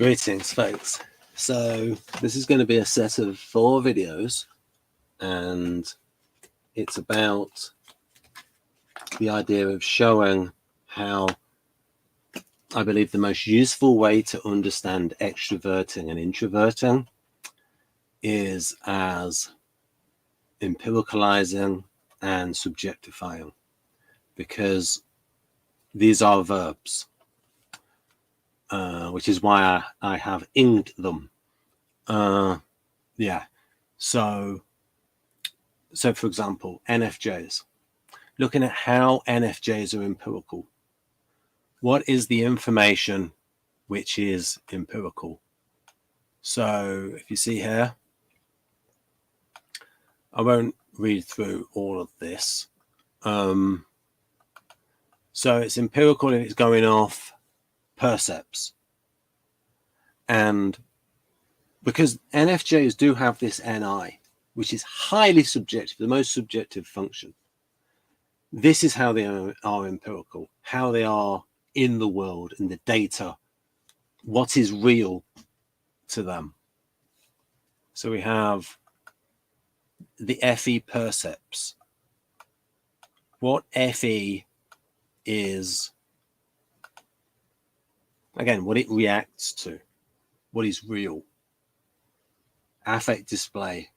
Greetings, folks. So this is going to be a set of 4 videos, and it's about the idea of showing how I believe the most useful way to understand extroverting and introverting is as empiricalizing and subjectifying, because these are verbs, which is why I have inged them. So for example, NFJs. Looking at how NFJs are empirical. What is the information which is empirical? So if you see here, I won't read through all of this. So it's empirical and it's going off percepts. And because NFJs do have this NI, which is highly subjective, the most subjective function. This is how they are empirical, how they are in the world and the data, what is real to them. So we have the FE percepts. What FE is, again, what it reacts to, what is real. Affect display,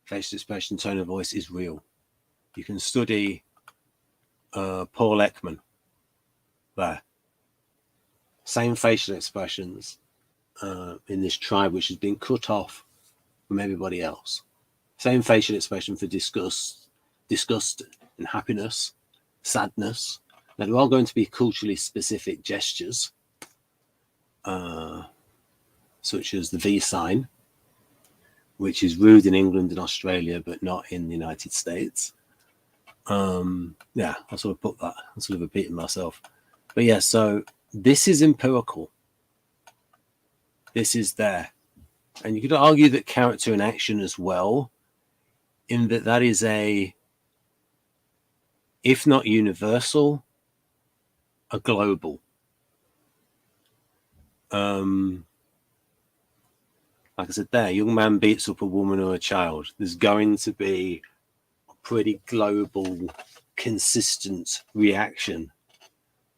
facial expression, tone of voice is real. You can study Paul Ekman there. Same facial expressions in this tribe which has been cut off from everybody else. Same facial expression for disgust and happiness, sadness. Now, they're all going to be culturally specific gestures, such as the V sign, which is rude in England and Australia, but not in the United States. I sort of put that, I'm sort of repeating myself. But yeah, so this is empirical. This is there. And you could argue that character and action as well, in that that is a, if not universal, a global. Like I said there, a young man beats up a woman or a child. There's going to be a pretty global, consistent reaction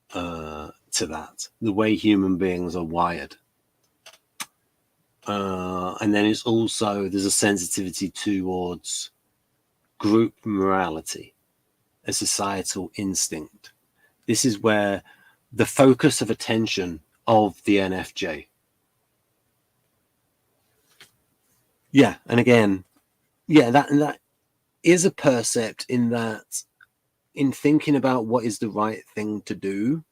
to that, the way human beings are wired. And then it's also, there's a sensitivity towards group morality, a societal instinct. This is where the focus of attention of the NFJ. Yeah, and again, yeah, that is a percept, in that, in thinking about what is the right thing to do,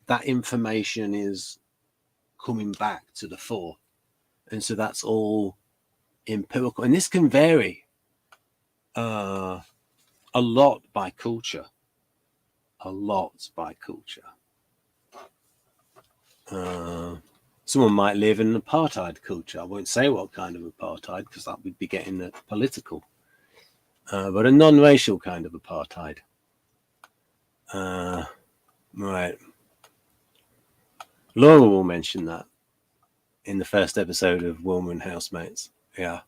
that information is coming back to the fore. And so that's all empirical. And this can vary a lot by culture. A lot by culture. Someone might live in an apartheid culture. I won't say what kind of apartheid, because that would be getting political. But a non-racial kind of apartheid. Right. Laura will mention that in the first episode of Woman Housemates. Yeah.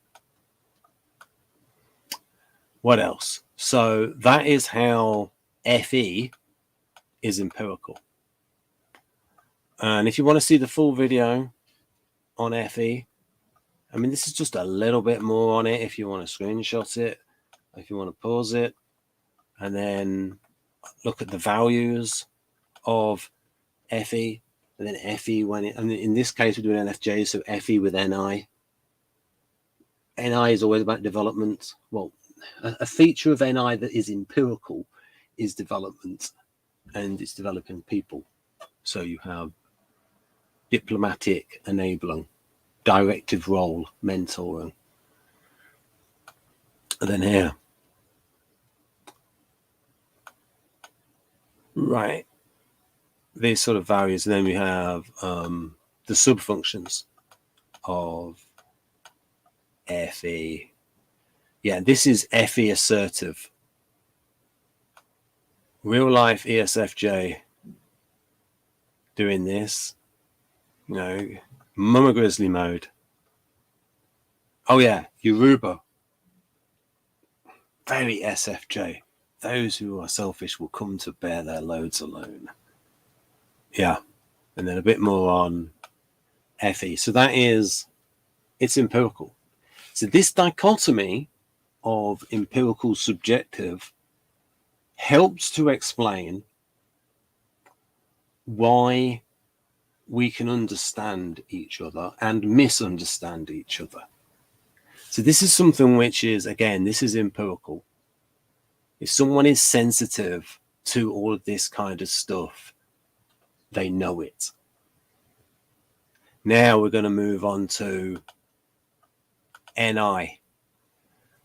What else? So that is how FE is empirical. And if you want to see the full video on FE, I mean, this is just a little bit more on it. If you want to screenshot it, if you want to pause it, and then look at the values of FE, and then FE when it, and in this case we're doing NFJ, so FE with NI. NI is always about development. Well, a feature of NI that is empirical is development, and it's developing people. So you have diplomatic, enabling, directive role, mentoring. And then here, right, these sort of values. And then we have the sub-functions of FE. Yeah, this is FE assertive. Real life ESFJ doing this. you know, Mama Grizzly mode. Oh yeah, Yoruba. Very SFJ. Those who are selfish will come to bear their loads alone. Yeah. And then a bit more on FE. So it's empirical. So this dichotomy of empirical subjective helps to explain why we can understand each other and misunderstand each other. So this is something which is, again, this is empirical. If someone is sensitive to all of this kind of stuff, they know it. Now we're going to move on to NI,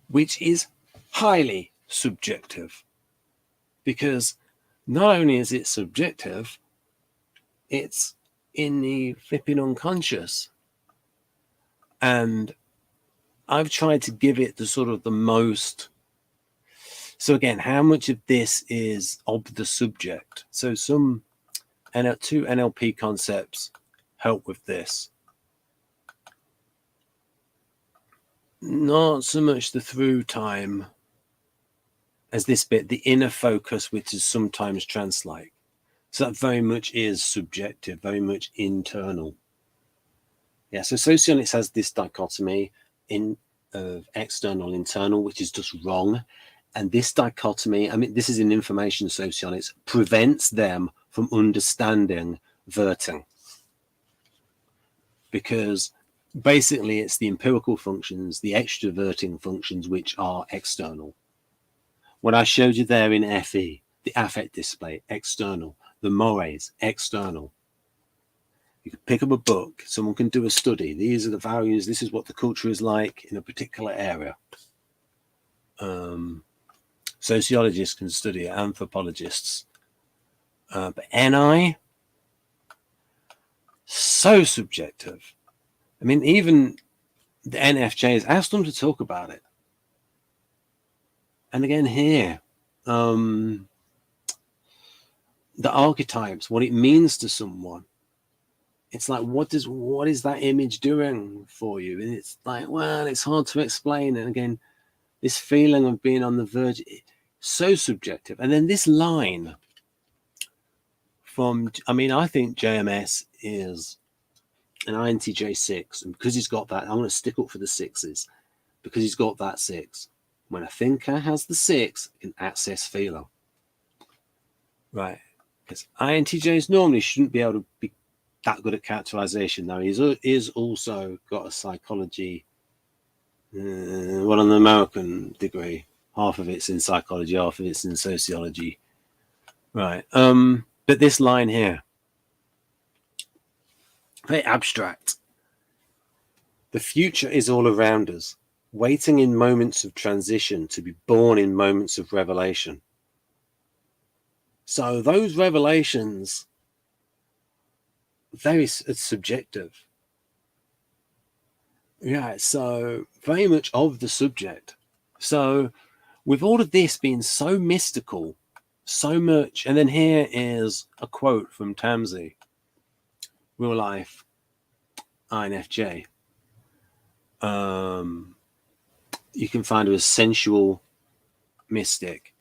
which is highly subjective, because not only is it subjective, it's in the flipping unconscious. And I've tried to give it the sort of the most. So again, how much of this is of the subject? So some two NLP concepts help with this. Not so much the through time as this bit, the inner focus, which is sometimes trance-like. So that very much is subjective, very much internal. Yeah, so socionics has this dichotomy of external, internal, which is just wrong. And this dichotomy, I mean, this is in information socionics, prevents them from understanding verting. Because basically it's the empirical functions, the extraverting functions, which are external. What I showed you there in FE, the affect display, external, the mores, external. You can pick up a book, someone can do a study. These are the values, this is what the culture is like in a particular area. Sociologists can study it, anthropologists. But NI, so subjective. I mean, even the NFJs, asked them to talk about it. And again here, the archetypes, what it means to someone. It's like, what is that image doing for you? And it's like, well, it's hard to explain. And again, this feeling of being on the verge, so subjective. And then this line from, I mean, I think JMS is an INTJ6. And because he's got that, I'm going to stick up for the sixes. Because he's got that 6. When a thinker has the 6, it can access feeling. Right. Because INTJs normally shouldn't be able to be that good at characterization. Now, he is also got a psychology, well, an American degree. Half of it's in psychology, half of it's in sociology. Right. But this line here, very abstract. The future is all around us, waiting in moments of transition to be born in moments of revelation. So those revelations, very subjective. Yeah, so very much of the subject. So with all of this being so mystical, so much, and then here is a quote from Tamsi, real life INFJ. You can find her as sensual mystic.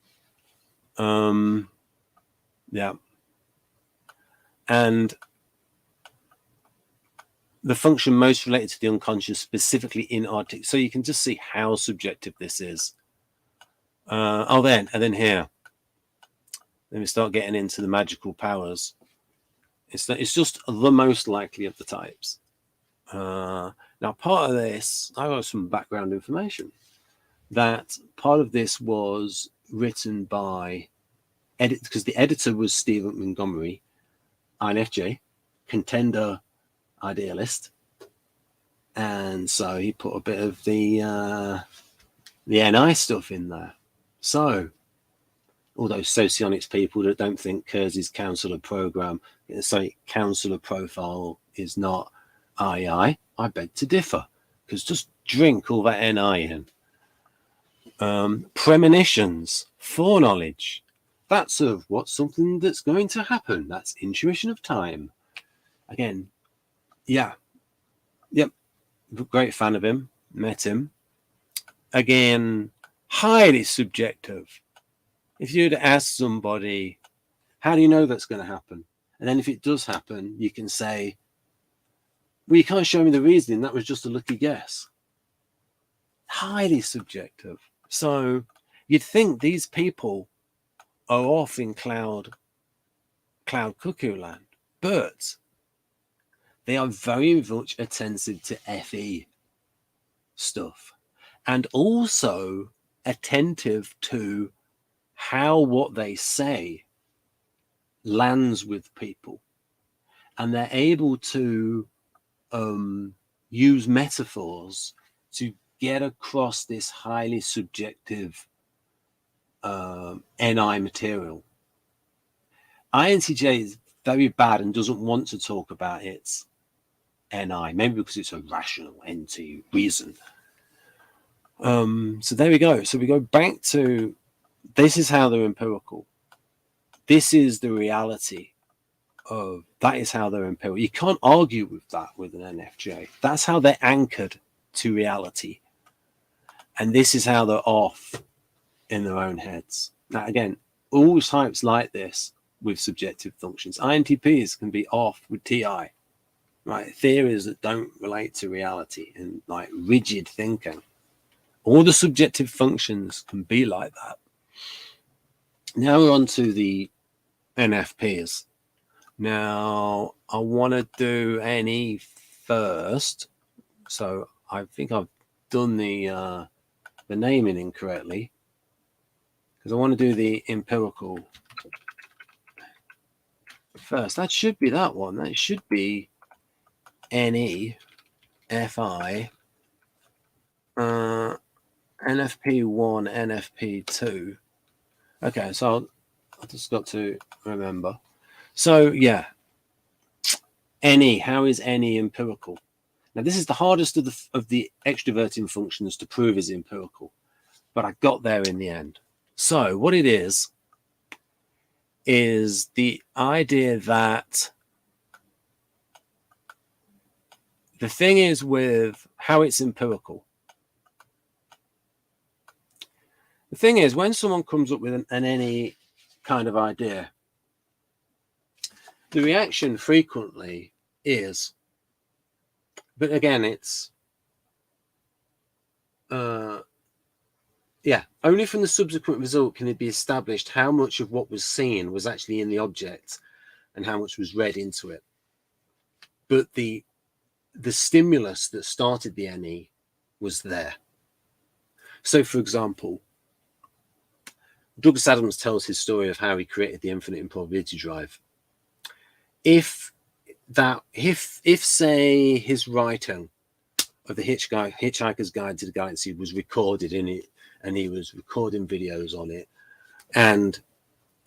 Yeah. And the function most related to the unconscious, specifically in Arctic. So you can just see how subjective this is. And then here, then we start getting into the magical powers. It's just the most likely of the types. Now, part of this, I got some background information that part of this was written by because the editor was Stephen Montgomery, INFJ, contender idealist, and so he put a bit of the NI stuff in there. So all those socionics people that don't think Kurz's counselor program, counselor profile is not II, I beg to differ, because just drink all that NI in. Premonitions, foreknowledge, that's something that's going to happen. That's intuition of time. Again, Yeah. Yep. Great fan of him. Met him. Again, highly subjective. If you'd ask somebody, how do you know that's going to happen? And then if it does happen, you can say, well, you can't show me the reasoning. That was just a lucky guess. Highly subjective. So you'd think these people are off in cloud cuckoo land, but they are very much attentive to FE stuff and also attentive to how what they say lands with people, and they're able to use metaphors to get across this highly subjective NI material. INTJ is very bad and doesn't want to talk about its NI, maybe because it's a rational NT reason. So there we go. So we go back to, this is how they're empirical. This is the reality of, that is how they're empirical. You can't argue with that with an NFJ. That's how they're anchored to reality. And this is how they're off in their own heads. Now, again, all types like this with subjective functions. INTPs can be off with TI, right? Theories that don't relate to reality and like rigid thinking. All the subjective functions can be like that. Now we're on to the NFPs. Now I want to do NE first. So I think I've done the naming incorrectly, because I want to do the empirical first. That should be that one. That should be NE, FI, NFP1, NFP2. Okay, so I just got to remember. So yeah, NE. How is NE empirical? Now this is the hardest of the extroverting functions to prove is empirical, but I got there in the end. So what it is the idea that the thing is with how it's empirical. The thing is, when someone comes up with an any kind of idea, the reaction frequently is, but again, it's, yeah, only from the subsequent result can it be established how much of what was seen was actually in the object and how much was read into it. But the stimulus that started the NE was there. So, for example, Douglas Adams tells his story of how he created the infinite improbability drive. If say his writing of the Hitchhiker's Guide to the Galaxy was recorded in it, and he was recording videos on it, and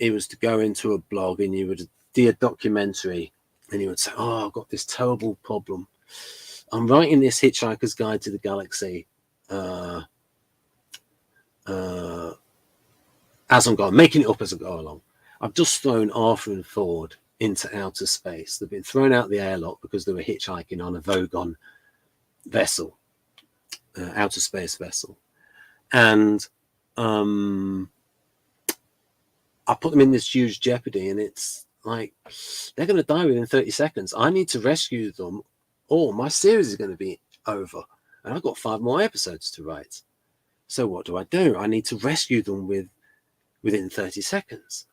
it was to go into a blog, and you would do a documentary, and he would say, oh, I've got this terrible problem. I'm writing this Hitchhiker's Guide to the Galaxy as I'm going, making it up as I go along. I've just thrown Arthur and Ford into outer space. They've been thrown out the airlock because they were hitchhiking on a Vogon vessel, outer space vessel. And I put them in this huge jeopardy, and it's like, they're going to die within 30 seconds. I need to rescue them, or my series is going to be over. And I've got 5 more episodes to write. So what do? I need to rescue them within 30 seconds.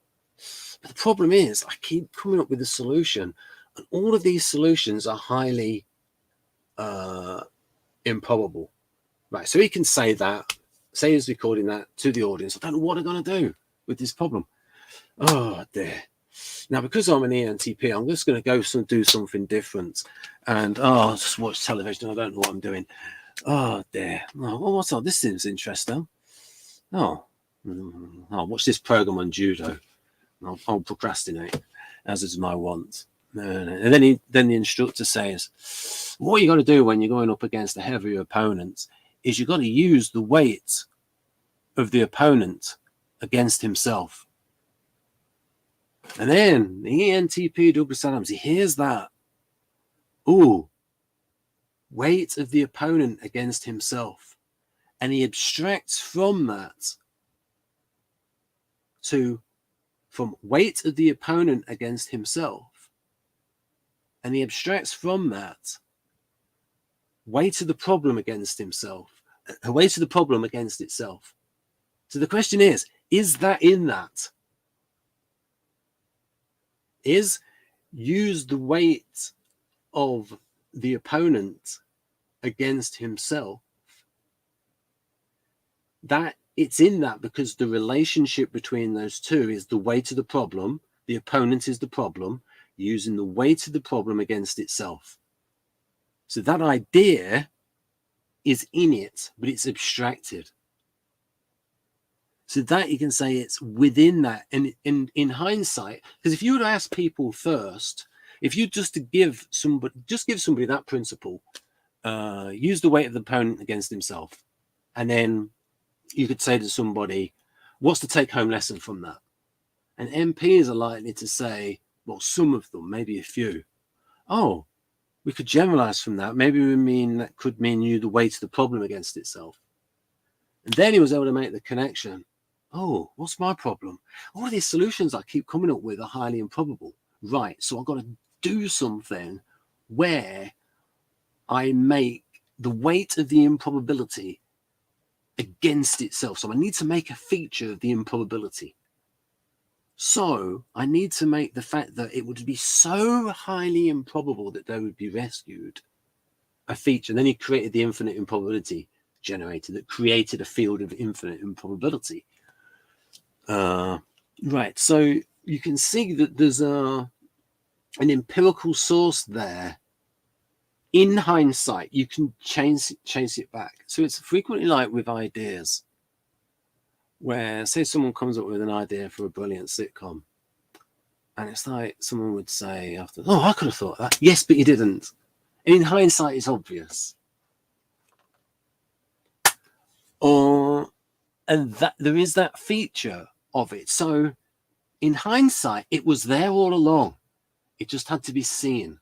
But the problem is, I keep coming up with a solution, and all of these solutions are highly improbable. Right, so he can say he's recording that to the audience. I don't know what I'm going to do with this problem. Oh, dear. Now, because I'm an ENTP, I'm just going to go do something different. And, I'll just watch television. I don't know what I'm doing. Oh, dear. Oh, what's that? This seems interesting. I'll watch this program on judo. I'll procrastinate, as is my want. And then the instructor says, what you got to do when you're going up against a heavier opponent is you've got to use the weight of the opponent against himself. And then the ENTP Douglas Adams, he hears that. Ooh, weight of the opponent against himself. And he abstracts from that from weight of the opponent against himself. And he abstracts from that weight of the problem against himself, a weight of the problem against itself. So the question is that in that? Is use the weight of the opponent against himself, that it's in that because the relationship between those two is the weight of the problem. The opponent is the problem, using the weight of the problem against itself. So that idea is in it, but it's abstracted. So that you can say it's within that. And in hindsight, because if you were to ask people first, if you just to give somebody that principle, use the weight of the opponent against himself, and then you could say to somebody, what's the take-home lesson from that? And MPs are likely to say, well, some of them, maybe a few. Oh, we could generalize from that. Maybe that could mean you the weight of the problem against itself. And then he was able to make the connection. Oh, what's my problem? All of these solutions I keep coming up with are highly improbable. Right, so I've got to do something where I make the weight of the improbability against itself. So I need to make a feature of the improbability. So I need to make the fact that it would be so highly improbable that they would be rescued a feature. And then he created the infinite improbability generator that created a field of infinite improbability. Right, so you can see that there's an empirical source there. In hindsight, you can chase it back. So it's frequently like with ideas, where say someone comes up with an idea for a brilliant sitcom, and it's like someone would say after, oh, I could have thought that. Yes, but you didn't. And in hindsight, it's obvious. And that there is that feature of it. So in hindsight, it was there all along. It just had to be seen.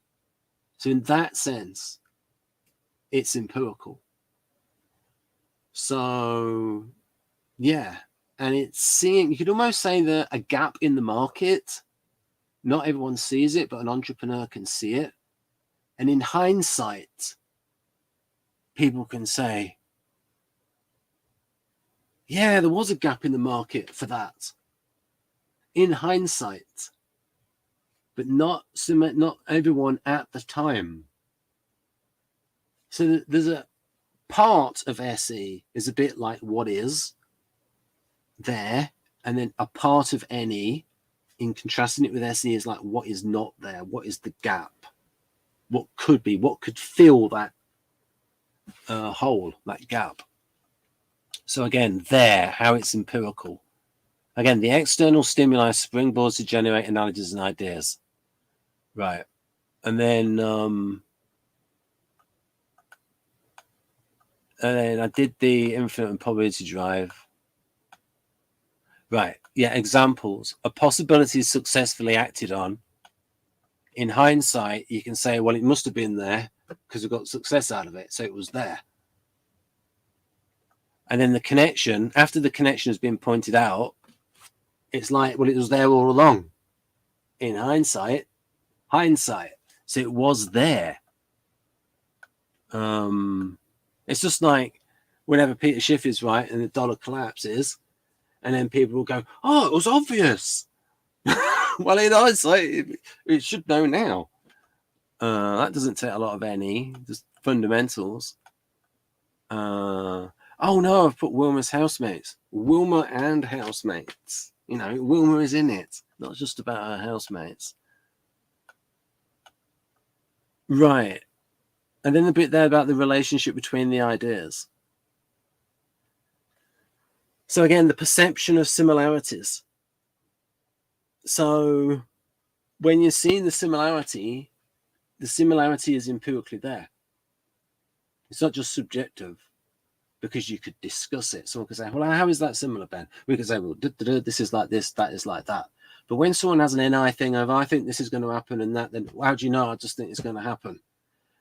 So in that sense, it's empirical. So yeah, and it's seeing, you could almost say that a gap in the market, not everyone sees it, but an entrepreneur can see it. And in hindsight, people can say, yeah, there was a gap in the market for that. In hindsight, but not everyone at the time. So there's a part of SE is a bit like what is there, and then a part of NE, in contrasting it with SE, is like what is not there, what is the gap, what could be, what could fill that hole, that gap. So again, there, how it's empirical. Again, the external stimuli springboards to generate analogies and ideas. Right. And then I did the infinite and probability drive. Right. Yeah, examples. A possibility is successfully acted on. In hindsight, you can say, well, it must have been there because we got success out of it. So it was there. And then the connection, after the connection has been pointed out, it's like, well, it was there all along. In hindsight. So it was there. It's just like whenever Peter Schiff is right and the dollar collapses, and then people will go, oh, it was obvious. Well, in hindsight, it should know now. That doesn't take a lot of any, just fundamentals. Oh no, I've put Wilma's housemates. Wilma and housemates. You know, Wilma is in it, not just about her housemates. Right. And then the bit there about the relationship between the ideas. So again, the perception of similarities. So when you're seeing the similarity is empirically there. It's not just subjective, because you could discuss it. Someone could say, well, how is that similar, Ben? We could say, well, this is like this, that is like that. But when someone has an NI thing of, I think this is going to happen and that, then how do you know? I just think it's going to happen.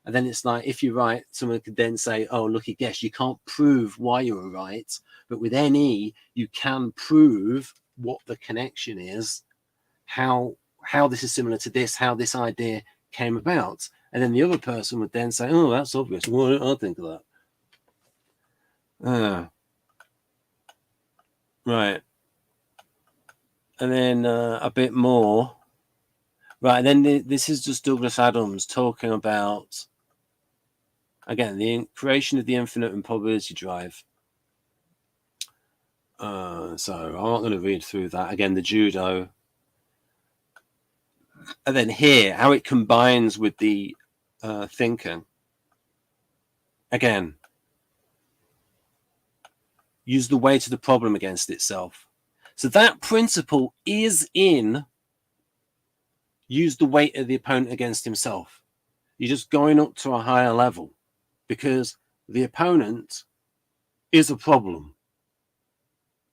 And then it's like, if you're right, someone could then say, oh, lucky guess, you can't prove why you were right. But with NE, you can prove what the connection is, how this is similar to this, how this idea came about. And then the other person would then say, oh, that's obvious. Well, I don't think of that. Right. And then a bit more. Right. And then this is just Douglas Adams talking about, again, the creation of the infinite improbability drive. So I'm not going to read through that. Again, the judo. And then here, how it combines with the thinking. Again, use the weight of the problem against itself. So that principle is in use the weight of the opponent against himself. You're just going up to a higher level because the opponent is a problem.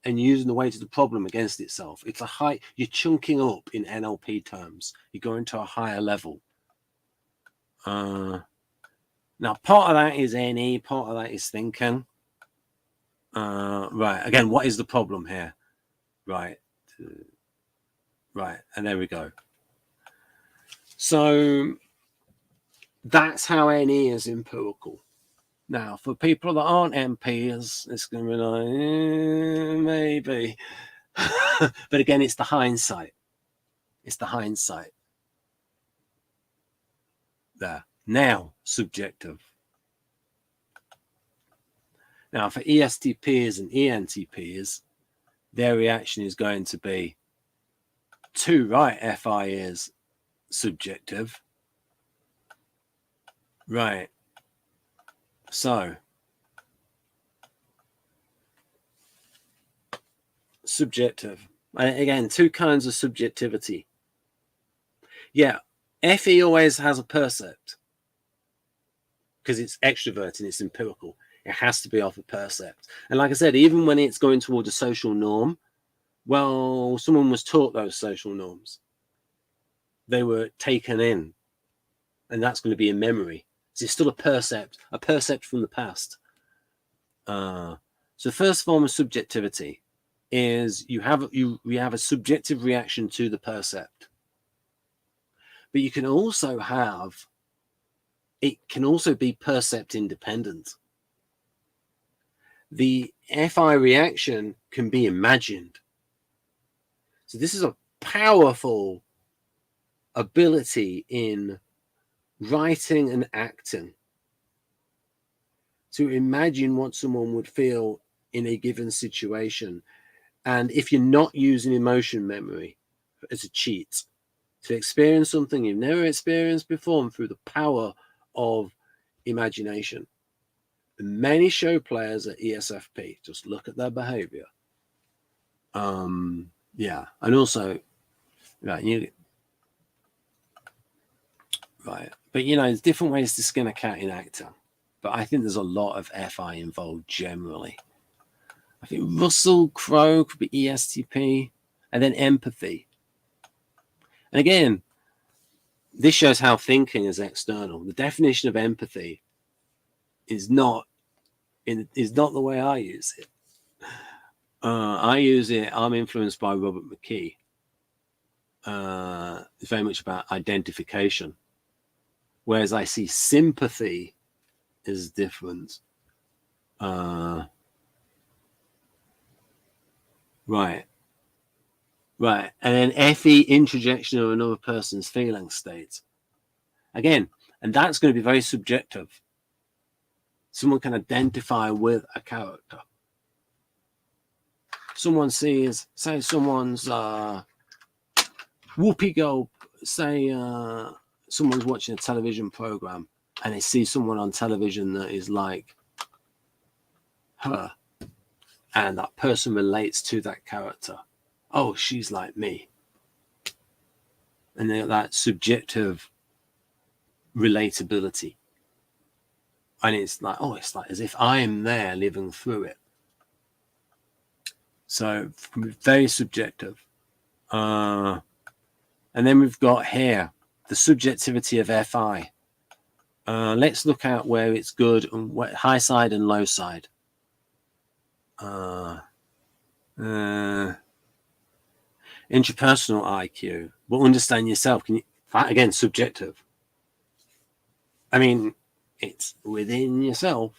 And using the weight of the problem against itself. It's a high, you're chunking up in NLP terms. You're going to a higher level. Now, part of that is NE, part of that is thinking. Right, again, what is the problem here? Right, right, and there we go. So that's how NE is empirical. Now, for people that aren't MPs, it's going to be like, maybe. But again, it's the hindsight. It's the hindsight. There. Now, subjective. Now, for ESTPs and ENTPs, their reaction is going to be 2, right? FI is subjective. Right. So, subjective. And again, 2 kinds of subjectivity. Yeah, FE always has a percept because it's extroverted, it's empirical. It has to be off a percept. And like I said, even when it's going towards a social norm, well, someone was taught those social norms. They were taken in, and that's going to be in memory. So it's still a percept from the past. So the first form of subjectivity is we have a subjective reaction to the percept. But you can also have, it can also be percept independent. The FI reaction can be imagined. So this is a powerful ability in writing and acting, to imagine what someone would feel in a given situation. And if you're not using emotion memory as a cheat, to experience something you've never experienced before, and through the power of imagination. Many show players are ESFP. Just look at their behavior. Yeah, and also, right, right. But there's different ways to skin a cat in acting. But I think there's a lot of FI involved generally. I think Russell Crowe could be ESTP, and then empathy. And again, this shows how thinking is external. The definition of empathy is not the way I use it. I use it. I'm influenced by Robert McKee. It's very much about identification, whereas I see sympathy is different. Right. And then FE, introjection of another person's feeling state. Again, and that's going to be very subjective. Someone can identify with a character. Someone sees, say someone's whoopee go, say someone's watching a television program and they see someone on television that is like her, and that person relates to that character. Oh, she's like me. And that subjective relatability. And it's like, oh, it's like as if I am there living through it. So very subjective. And then we've got here the subjectivity of FI. Let's look at where it's good and high side and low side. Interpersonal IQ. Well, understand yourself. Can you? Again, subjective. I mean, it's within yourself.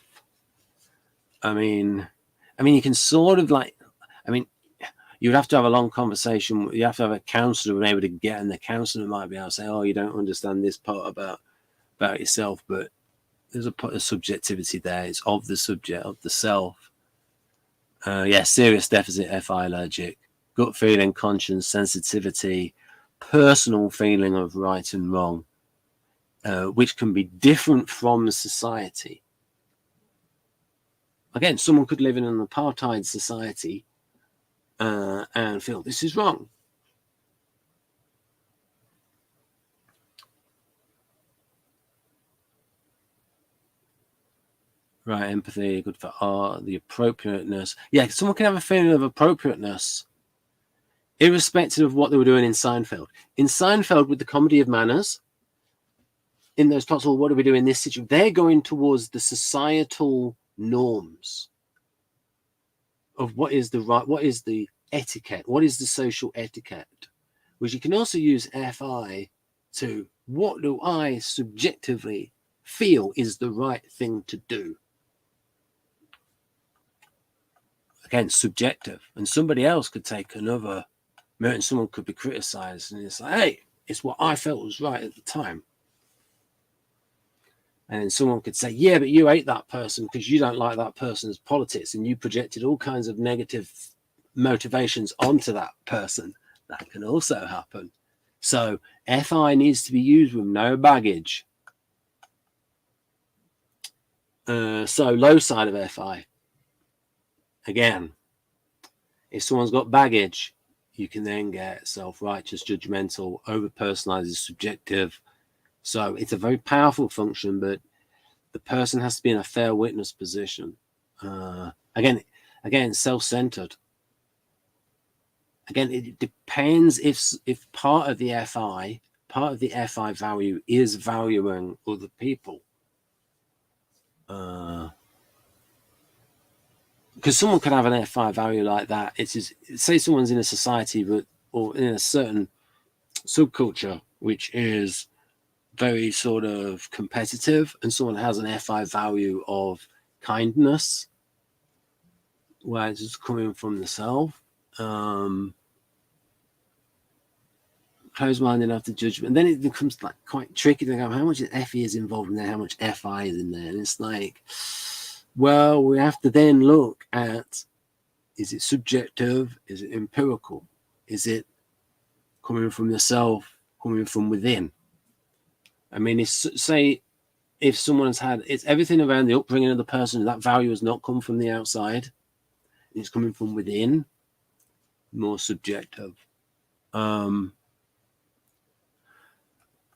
I mean, you can sort of like. I mean, you'd have to have a long conversation. You have to have a counselor and able to get, and the counselor might be able to say, "Oh, you don't understand this part about yourself," but there's a subjectivity there. It's of the subject, of the self. Serious deficit, FI allergic, gut feeling, conscience, sensitivity, personal feeling of right and wrong, which can be different from society. Again, someone could live in an apartheid society and feel this is wrong. Right, empathy, good for art, the appropriateness. Yeah, someone can have a feeling of appropriateness, irrespective of what they were doing in Seinfeld. In Seinfeld, with the comedy of manners, in those plots, well, what do we do in this situation? They're going towards the societal norms of what is the right, what is the etiquette, what is the social etiquette, which you can also use FI to what do I subjectively feel is the right thing to do. Again, subjective, and somebody else could take another, and someone could be criticized, and it's like, hey, it's what I felt was right at the time. And then someone could say, yeah, but you hate that person because you don't like that person's politics, and you projected all kinds of negative motivations onto that person. That can also happen. So FI needs to be used with no baggage. So low side of FI. Again, if someone's got baggage, you can then get self-righteous, judgmental, over-personalized, subjective. So it's a very powerful function, but the person has to be in a fair witness position. Again, self-centered. Again, it depends if part of the FI value is valuing other people. Because someone could have an FI value like that. It's just, say someone's in a society or in a certain subculture which is very sort of competitive, and someone has an FI value of kindness, where it's just coming from the self. Closed-minded after judgment. And then it becomes like quite tricky to go, how much FE is involved in there, how much FI is in there? And it's like, well, we have to then look at, is it subjective? Is it empirical? Is it coming from the self, coming from within? I mean, say if someone's had, it's everything around the upbringing of the person, that value has not come from the outside, it's coming from within, more subjective.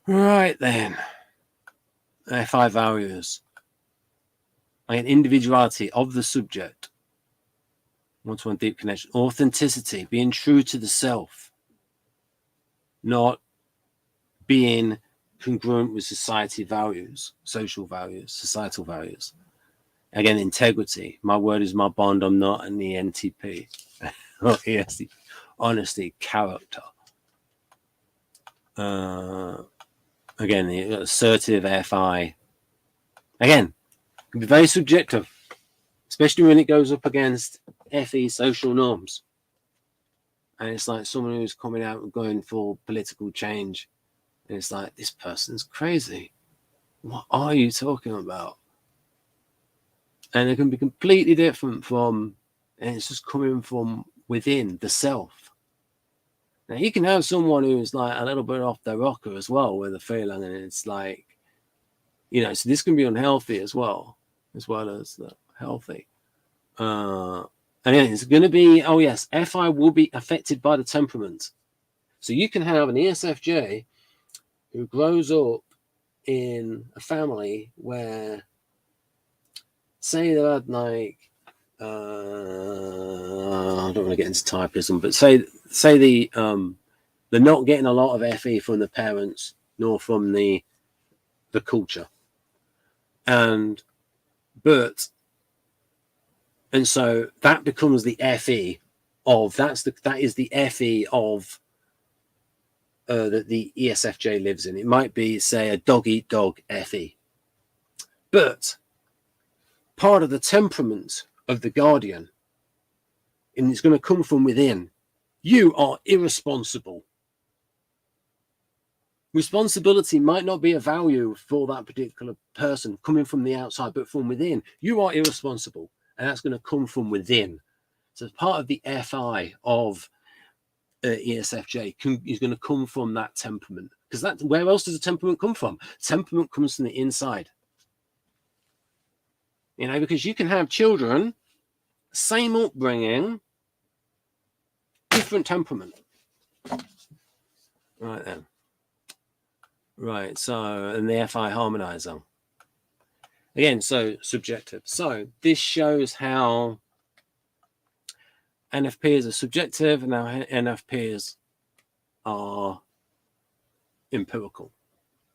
Right then, FI values. Again, individuality of the subject. One-to-one deep connection. Authenticity, being true to the self. Not being congruent with society values, social values, societal values. Again, integrity. My word is my bond. I'm not an ENTP. Yes, honesty, character. Again, the assertive FI. Again, can be very subjective, especially when it goes up against FE social norms. And it's like someone who's coming out and going for political change. And it's like, this person's crazy. What are you talking about? And it can be completely different from, and it's just coming from within the self. Now, you can have someone who's like a little bit off their rocker as well with a feeling, and it's like, so this can be unhealthy as well as the healthy. And it's going to be, oh yes, FI will be affected by the temperament. So you can have an ESFJ who grows up in a family where, say they had like, I don't want to get into typism, but say they're not getting a lot of FE from the parents nor from the culture. And so that becomes the FE of that is the FE of that the ESFJ lives in. It might be, say, a dog eat dog FE. But part of the temperament of the guardian, and it's going to come from within, you are irresponsible. Responsibility might not be a value for that particular person coming from the outside, but from within, you are irresponsible, and that's going to come from within. So part of the FI of ESFJ is going to come from that temperament, because that, where else does the temperament come from? Temperament comes from the inside. You know, because you can have children, same upbringing, different temperament. Right then. Right, so, and the FI harmonizer. Again, so subjective. So this shows how NFPs are subjective and how NFPs are empirical.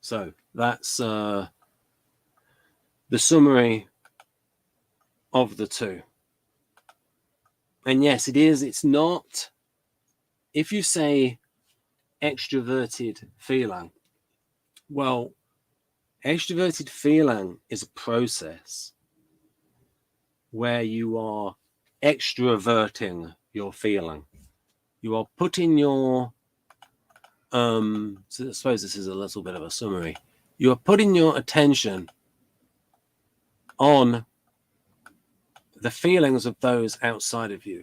So that's the summary of the two. And yes, it is. It's not, if you say extroverted feeling, well, extroverted feeling is a process where you are extraverting your feeling. You are putting your, so I suppose this is a little bit of a summary. You are putting your attention on the feelings of those outside of you,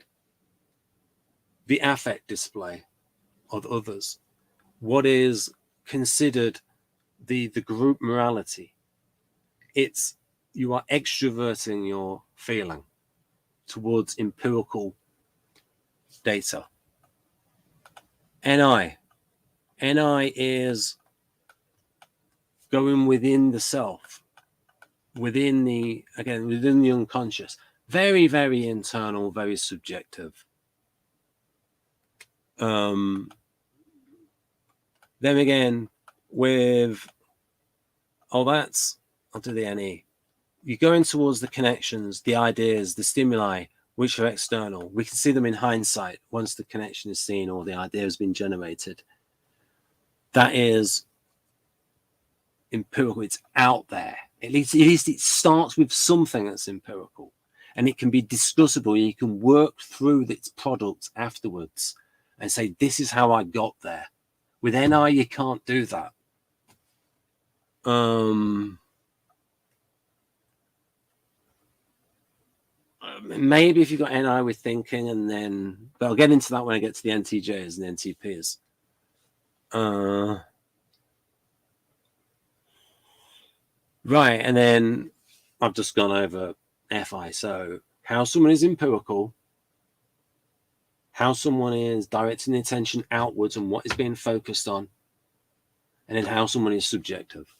the affect display of others, what is considered the group morality. It's, you are extroverting your feeling towards empirical data. NI is going within the self, within the, again, within the unconscious. Very, very internal, very subjective. Then again, with, oh, that's, I'll do the NE. You're going towards the connections, the ideas, the stimuli, which are external. We can see them in hindsight once the connection is seen or the idea has been generated. That is empirical. It's out there. At least it starts with something that's empirical, and it can be discussable. You can work through its products afterwards and say, this is how I got there. With NI, you can't do that. Maybe if you've got NI with thinking, and then, but I'll get into that when I get to the NTJs and NTPs. Right, and then I've just gone over FI. So how someone is empirical, how someone is directing the attention outwards and what is being focused on, and then how someone is subjective.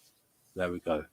There we go.